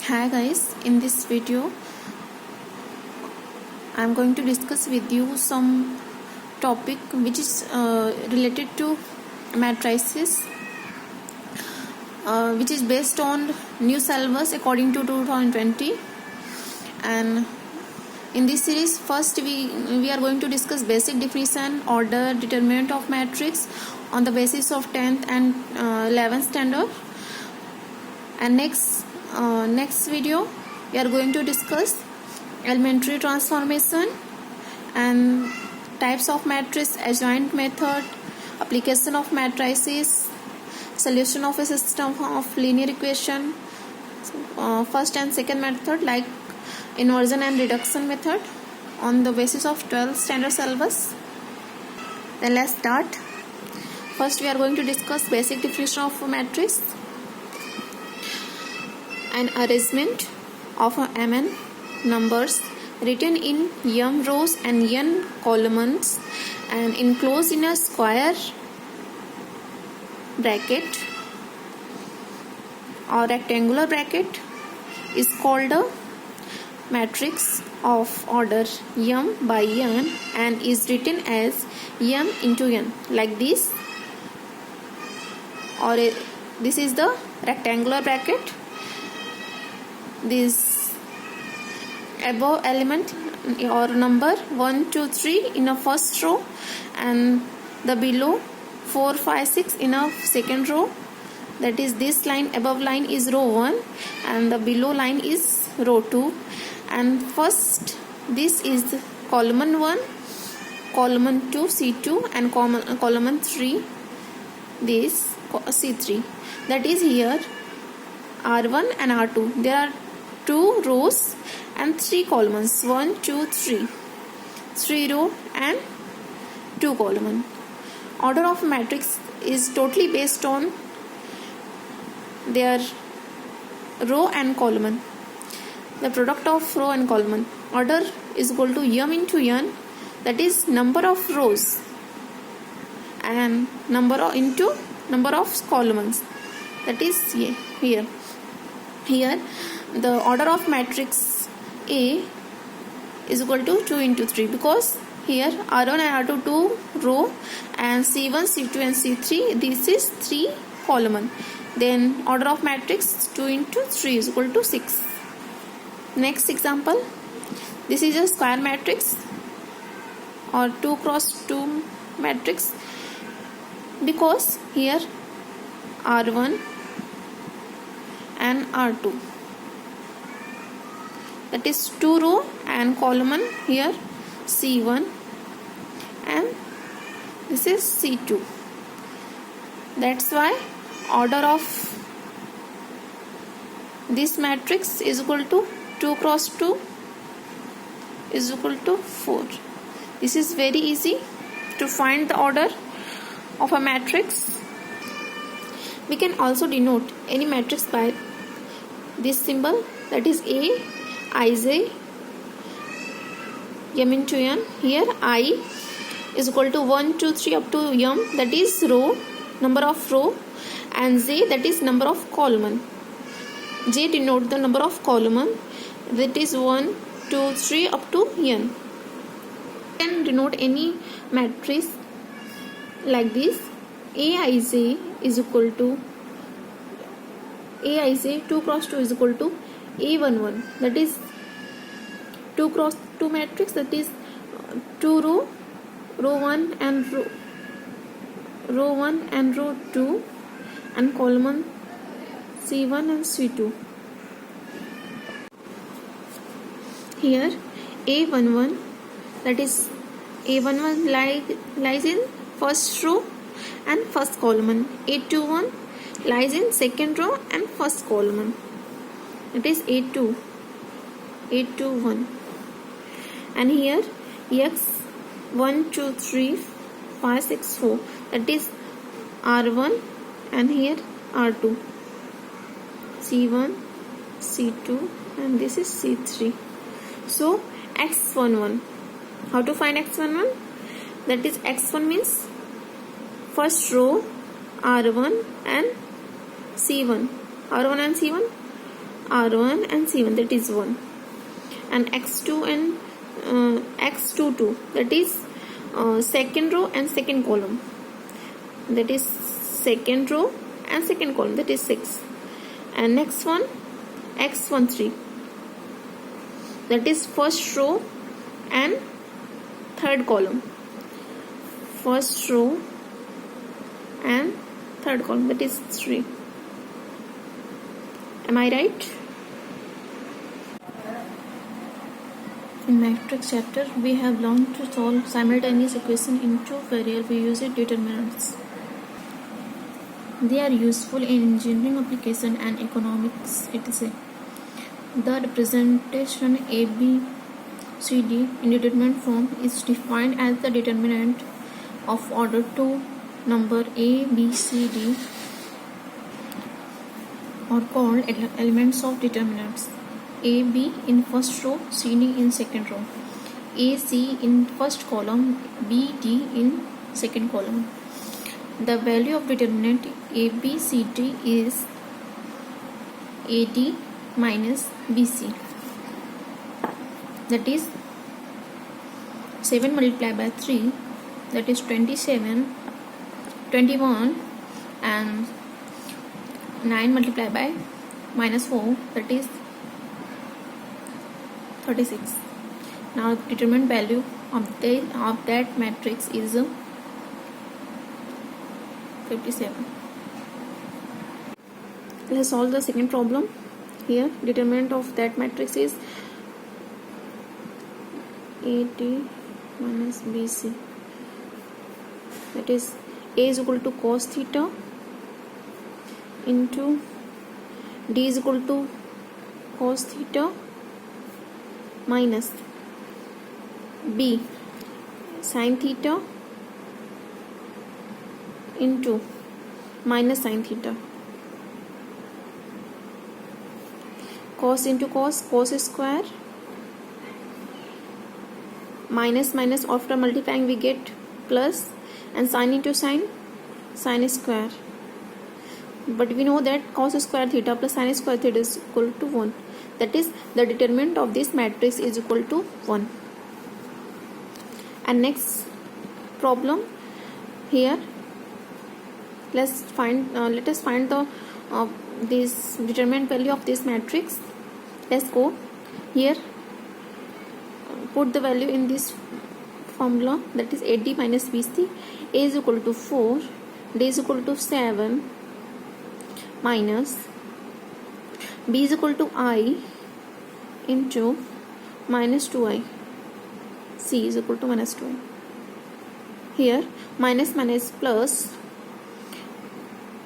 Hi guys, in this video I am going to discuss with you some topic which is related to matrices, which is based on new syllabus according to 2020. And in this series, first we are going to discuss basic definition, order, determinant of matrix on the basis of 10th and 11th standard. And next video we are going to discuss elementary transformation and types of matrix, adjoint method, application of matrices, solution of a system of linear equation, first and second method like inversion and reduction method on the basis of 12th standard syllabus. Then let's start. First we are going to discuss basic definition of a matrix. An arrangement of mn numbers written in m rows and n columns and enclosed in a square bracket or rectangular bracket is called a matrix of order m by n and is written as m into n like this, or this is the rectangular bracket. This above element or number 1, 2, 3 in a first row and the below 4, 5, 6 in a second row. That is, this line above line is row 1 and the below line is row 2. And first this is column 1, column 2 C2 and column 3 this C3. That is here R1 and R2. There are 2 rows and 3 columns, 1, 2, 3. 3 row and 2 column. Order of matrix is totally based on their row and column. The product of row and column. Order is equal to m into n, that is number of rows, and number of columns, that is here. Here the order of matrix A is equal to 2 into 3 because here R1 and R2 2 row and C1, C2 and C3 this is 3 column. Then order of matrix 2 into 3 is equal to 6. Next example, this is a square matrix or 2 cross 2 matrix because here R1 and R2, that is 2 row and column here C1 and this is C2. That's why order of this matrix is equal to 2 cross 2 is equal to 4. This is very easy to find the order of a matrix. We can also denote any matrix by this symbol, that is A, Ij, m into n. Here I is equal to 1, 2, 3 up to m, that is row, number of row, and j, that is number of column. J denote the number of column, that is 1, 2, 3 up to n. You can denote any matrix like this. Aij is equal to Aij 2 cross 2 is equal to A11, that is 2 cross 2 matrix, that is 2 row 1 and row 1 and row 2 and column C1 and C2. Here A11, that is A11 lies in first row and first column. A21 lies in second row and first column. It is A21. And here X 1, 2, 3, 5, 6, 4, that is R1 and here R2, C1, C2 and this is C3. So X11, how to find X11? That is X1 means first row R1 and C1. R1 and C1 R1 and C1, that is 1, and x2 and x22, that is second row and second column, that is second row and second column, that is 6. And next one x13, that is first row and third column, first row and third column, that is 3. Am I right? In matrix chapter, we have learned to solve simultaneous equation in two variable. We use determinants. They are useful in engineering application and economics, etc. The representation A, B, C, D in determinant form is defined as the determinant of order 2 number A, B, C, D are called elements of determinants. A, B in first row, C, D in second row, A, C in first column, B, D in second column. The value of determinant A, B, C, D is AD minus BC, that is 7 multiplied by 3, that is 27, 21, and 9 multiplied by minus 4, that is 36. Now determinant value of that matrix is 57. Let's solve the second problem. Here determinant of that matrix is AD minus BC, that is A is equal to cos theta into D is equal to cos theta minus B sin theta into minus sin theta. Cos into cos, cos square, minus minus, after multiplying we get plus, and sin into sin, sin square. But we know that cos square theta plus sin square theta is equal to 1. That is, the determinant of this matrix is equal to 1. And next problem here, let us find the this determinant value of this matrix. Let's go here, put the value in this formula, that is AD minus BC. A is equal to 4, D is equal to 7, minus B is equal to I into minus 2I, C is equal to minus 2I. Here minus minus plus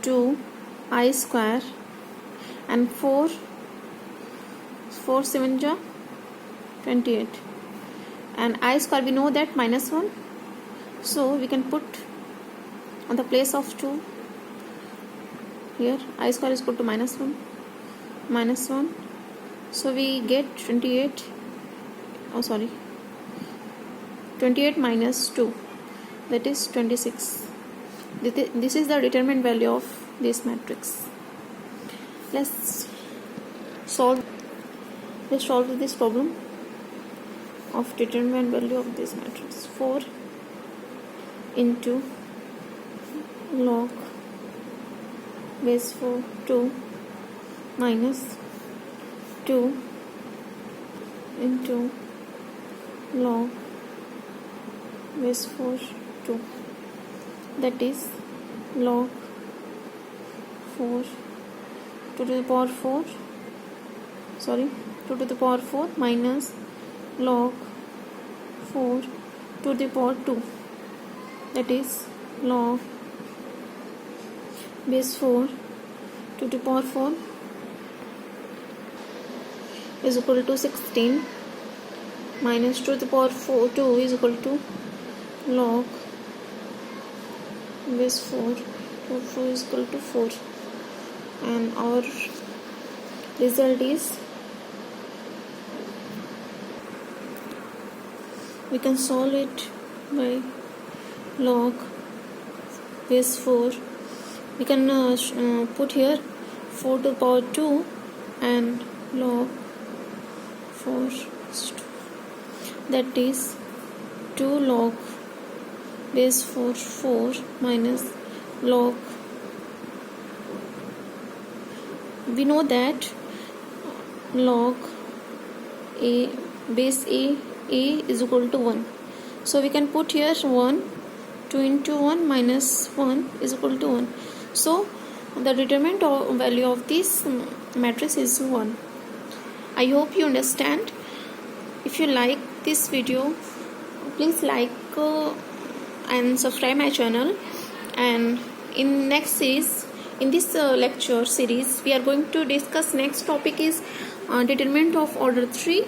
2I square and 4 7 ja 28, and I square we know that minus 1, so we can put on the place of 2 here. I square is equal to minus 1, so we get 28 minus 2, that is 26. This is the determinant value of this matrix. Let's solve this problem of determinant value of this matrix. 4 into log base 4 2 minus 2 into log base 4 2, that is log 4 2 to the power 4 minus log 4 to the power 2, that is log base 4 2 to the power 4 is equal to 16, minus 2 to the power 2 is equal to log base 4 is equal to 4, and our result is, we can solve it by log base 4. We can put here 4 to the power 2 and log 4, that is 2 log base 4 minus log. We know that log a base a is equal to 1, so we can put here 1. 2 into 1 minus 1 is equal to 1. So the determinant value of this matrix is 1. I hope you understand. If you like this video, please like and subscribe my channel. And in next series, in this lecture series, we are going to discuss next topic is determinant of order 3